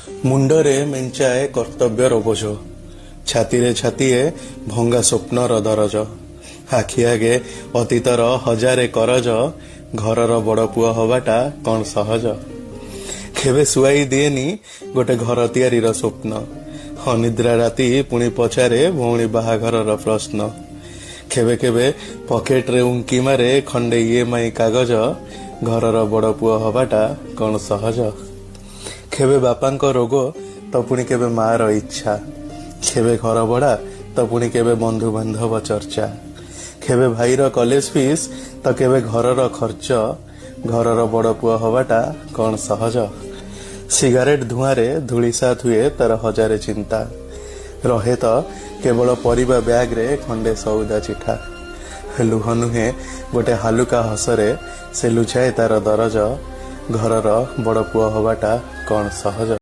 ମୁଣ୍ଡରେ ମେଞ୍ଚାଏ କର୍ତ୍ତବ୍ୟର ବୋଝ, ଛାତିରେ ଛାତିଏ ଭଙ୍ଗା ସ୍ୱପ୍ନର ଦରଜ, ଆଖି ଆଗେ ଅତୀତର ହଜାରେ କରଜ, ଘରର ବଡ଼ ପୁଅ ହବାଟା କ'ଣ ସହଜ। କେବେ ଶୁଆଇ ଦିଏନି ଗୋଟେ ଘର ତିଆରିର ସ୍ୱପ୍ନ, ଅନିଦ୍ରା ରାତି ପୁଣି ପଚାରେ ଭଉଣୀ ବାହାଘରର ପ୍ରଶ୍ନ। କେବେ କେବେ ପକେଟରେ ଉଙ୍କି ମାରେ ଖଣ୍ଡେ EMI କାଗଜ, ଘରର ବଡ଼ ପୁଅ ହବାଟା କ'ଣ ସହଜ। କେବେ ବାପାଙ୍କ ରୋଗ ତ ପୁଣି କେବେ ମାର ଇଚ୍ଛା, କେବେ ଘର ଭଡ଼ା ତ ପୁଣି କେବେ ବନ୍ଧୁବାନ୍ଧବ ଚର୍ଚ୍ଚା, କେବେ ଭାଇର କଲେଜ ଫିସ୍ ତ କେବେ ଘରର ଖର୍ଚ୍ଚ, ଘରର ବଡ଼ ପୁଅ ହବାଟା କ'ଣ ସହଜ। ସିଗାରେଟ ଧୂଆଁରେ ଧୂଳିସାତ ହୁଏ ତାର ହଜାରେ ଚିନ୍ତା, ରହେ ତ କେବଳ ପରିବା ବ୍ୟାଗରେ ଖଣ୍ଡେ ସଉଦା ଚିଠା। ଲୁହ ନୁହେଁ ଗୋଟେ ହାଲୁକା ହସରେ ସେ ଲୁଚାଏ ତାର ଦରଜ, ଘରର ବଡ଼ ପୁଅ ହବାଟା କ'ଣ ସହଜ।